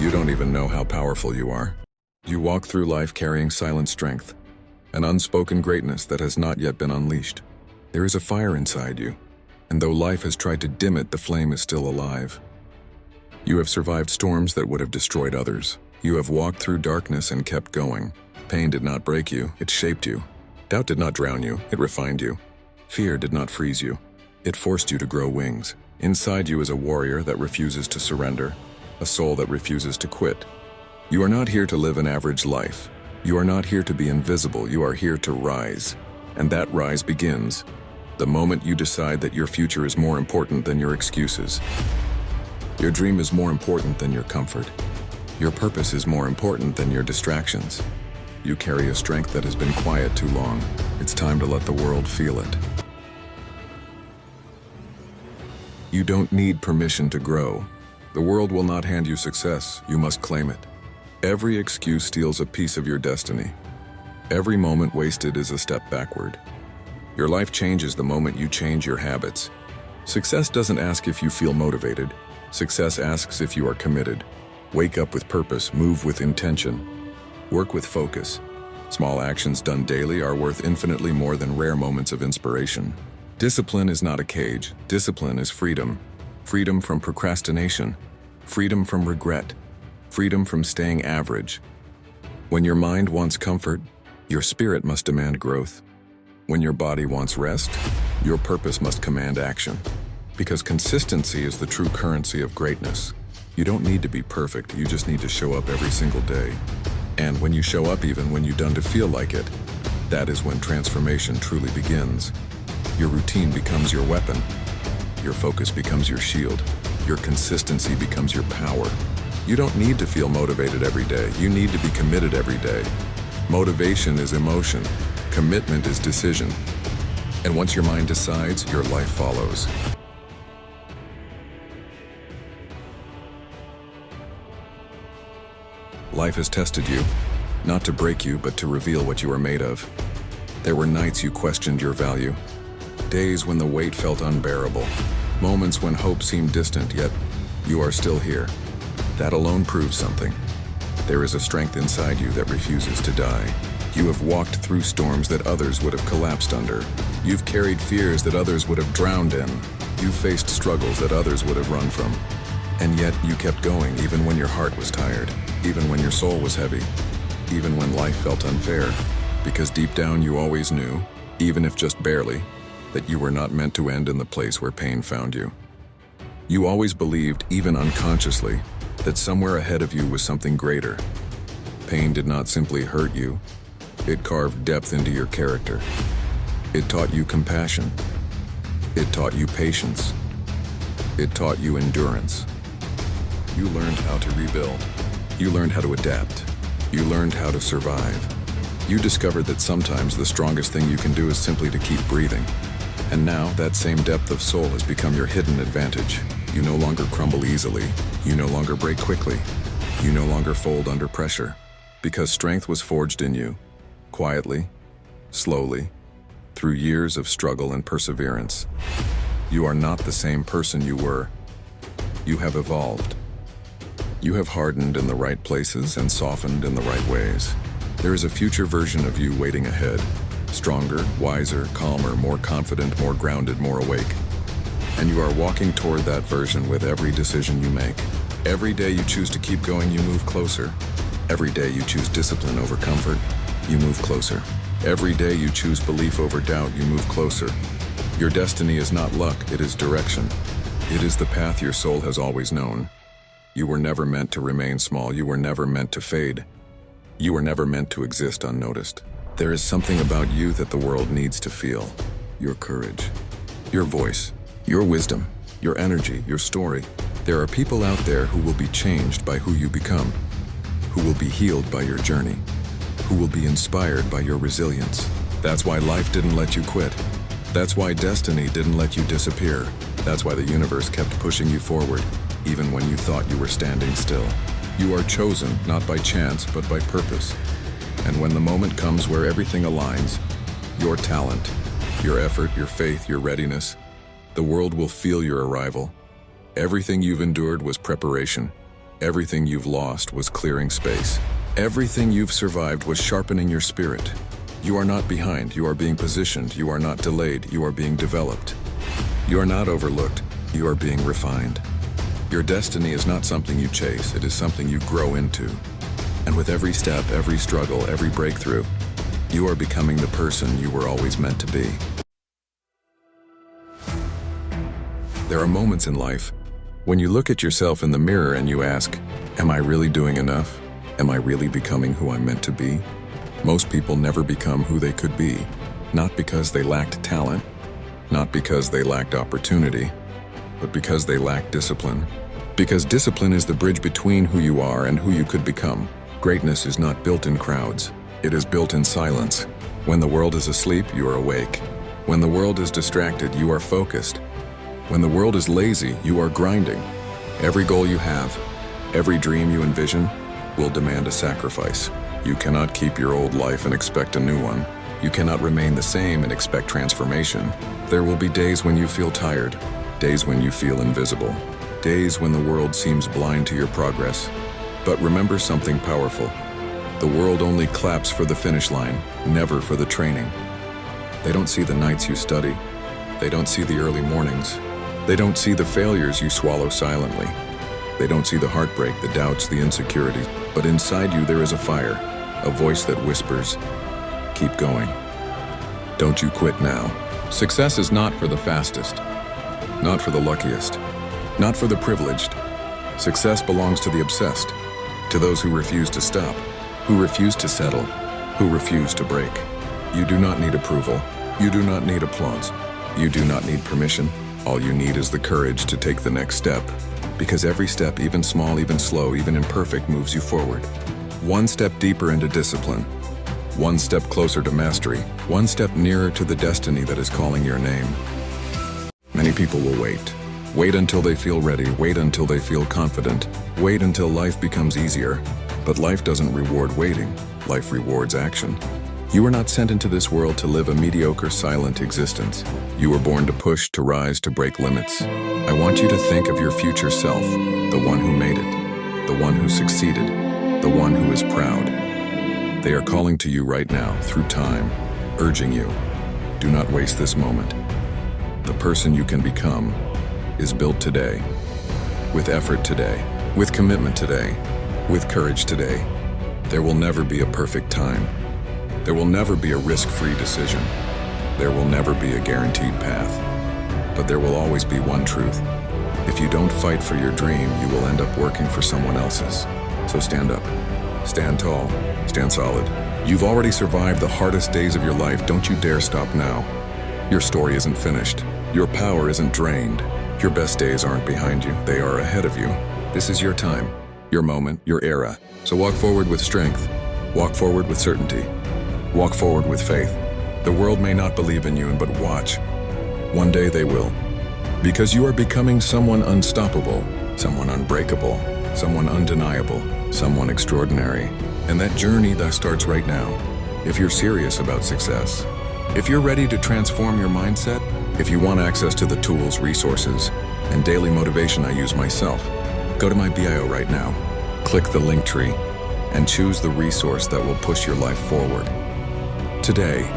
You don't even know how powerful you are. You walk through life carrying silent strength, an unspoken greatness that has not yet been unleashed. There is a fire inside you, and though life has tried to dim it, the flame is still alive. You have survived storms that would have destroyed others. You have walked through darkness and kept going. Pain did not break you, it shaped you. Doubt did not drown you, it refined you. Fear did not freeze you, it forced you to grow wings. Inside you is a warrior that refuses to surrender, a soul that refuses to quit. You are not here to live an average life. You are not here to be invisible, you are here to rise. And that rise begins the moment you decide that your future is more important than your excuses. Your dream is more important than your comfort. Your purpose is more important than your distractions. You carry a strength that has been quiet too long. It's time to let the world feel it. You don't need permission to grow. The world will not hand you success, you must claim it. Every excuse steals a piece of your destiny. Every moment wasted is a step backward. Your life changes the moment you change your habits. Success doesn't ask if you feel motivated. Success asks if you are committed. Wake up with purpose, move with intention. Work with focus. Small actions done daily are worth infinitely more than rare moments of inspiration. Discipline is not a cage. Discipline is freedom. Freedom from procrastination. Freedom from regret. Freedom from staying average. When your mind wants comfort, your spirit must demand growth. When your body wants rest, your purpose must command action. Because consistency is the true currency of greatness. You don't need to be perfect, you just need to show up every single day. And when you show up even when you don't feel like it, that is when transformation truly begins. Your routine becomes your weapon. Your focus becomes your shield. Your consistency becomes your power. You don't need to feel motivated every day. You need to be committed every day. Motivation is emotion. Commitment is decision. And once your mind decides, your life follows. Life has tested you, not to break you, but to reveal what you are made of. There were nights you questioned your value, days when the weight felt unbearable, moments when hope seemed distant, yet you are still here. That alone proves something. There is a strength inside you that refuses to die. You have walked through storms that others would have collapsed under. You've carried fears that others would have drowned in. You've faced struggles that others would have run from. And yet you kept going even when your heart was tired, even when your soul was heavy, even when life felt unfair. Because deep down you always knew, even if just barely, that you were not meant to end in the place where pain found you. You always believed, even unconsciously, that somewhere ahead of you was something greater. Pain did not simply hurt you, it carved depth into your character. It taught you compassion. It taught you patience. It taught you endurance. You learned how to rebuild. You learned how to adapt. You learned how to survive. You discovered that sometimes the strongest thing you can do is simply to keep breathing. And now that same depth of soul has become your hidden advantage. You no longer crumble easily. You no longer break quickly. You no longer fold under pressure. Because strength was forged in you, quietly, slowly, through years of struggle and perseverance. You are not the same person you were. You have evolved. You have hardened in the right places and softened in the right ways. There is a future version of you waiting ahead. Stronger, wiser, calmer, more confident, more grounded, more awake. And you are walking toward that version with every decision you make. Every day you choose to keep going, you move closer. Every day you choose discipline over comfort, you move closer. Every day you choose belief over doubt, you move closer. Your destiny is not luck, it is direction. It is the path your soul has always known. You were never meant to remain small, you were never meant to fade. You were never meant to exist unnoticed. There is something about you that the world needs to feel. Your courage, your voice, your wisdom, your energy, your story. There are people out there who will be changed by who you become, who will be healed by your journey, who will be inspired by your resilience. That's why life didn't let you quit. That's why destiny didn't let you disappear. That's why the universe kept pushing you forward, even when you thought you were standing still. You are chosen, not by chance, but by purpose. And when the moment comes where everything aligns, your talent, your effort, your faith, your readiness, the world will feel your arrival. Everything you've endured was preparation. Everything you've lost was clearing space. Everything you've survived was sharpening your spirit. You are not behind, you are being positioned. You are not delayed, you are being developed. You are not overlooked, you are being refined. Your destiny is not something you chase, it is something you grow into. And with every step, every struggle, every breakthrough, you are becoming the person you were always meant to be. There are moments in life when you look at yourself in the mirror and you ask, am I really doing enough? Am I really becoming who I'm meant to be? Most people never become who they could be, not because they lacked talent, not because they lacked opportunity, but because they lacked discipline. Because discipline is the bridge between who you are and who you could become. Greatness is not built in crowds, it is built in silence. When the world is asleep, you are awake. When the world is distracted, you are focused. When the world is lazy, you are grinding. Every goal you have, every dream you envision, will demand a sacrifice. You cannot keep your old life and expect a new one. You cannot remain the same and expect transformation. There will be days when you feel tired, days when you feel invisible, days when the world seems blind to your progress. But remember something powerful. The world only claps for the finish line, never for the training. They don't see the nights you study. They don't see the early mornings. They don't see the failures you swallow silently. They don't see the heartbreak, the doubts, the insecurities. But inside you there is a fire, a voice that whispers, keep going. Don't you quit now. Success is not for the fastest, not for the luckiest, not for the privileged. Success belongs to the obsessed, to those who refuse to stop, who refuse to settle, who refuse to break. You do not need approval. You do not need applause. You do not need permission. All you need is the courage to take the next step. Because every step, even small, even slow, even imperfect, moves you forward. One step deeper into discipline. One step closer to mastery. One step nearer to the destiny that is calling your name. Many people will wait. Wait until they feel ready. Wait until they feel confident. Wait until life becomes easier. But life doesn't reward waiting. Life rewards action. You were not sent into this world to live a mediocre, silent existence. You were born to push, to rise, to break limits. I want you to think of your future self, the one who made it, the one who succeeded, the one who is proud. They are calling to you right now, through time, urging you, do not waste this moment. The person you can become is built today, with effort today, with commitment today, with courage today. There will never be a perfect time. There will never be a risk-free decision. There will never be a guaranteed path. But there will always be one truth. If you don't fight for your dream, you will end up working for someone else's. So stand up, stand tall, stand solid. You've already survived the hardest days of your life. Don't you dare stop now. Your story isn't finished. Your power isn't drained. Your best days aren't behind you. They are ahead of you. This is your time, your moment, your era. So walk forward with strength. Walk forward with certainty. Walk forward with faith. The world may not believe in you, but watch. One day they will. Because you are becoming someone unstoppable, someone unbreakable, someone undeniable, someone extraordinary. And that journey that starts right now. If you're serious about success, if you're ready to transform your mindset, if you want access to the tools, resources, and daily motivation I use myself, go to my bio right now, click the Linktree, and choose the resource that will push your life forward. Today,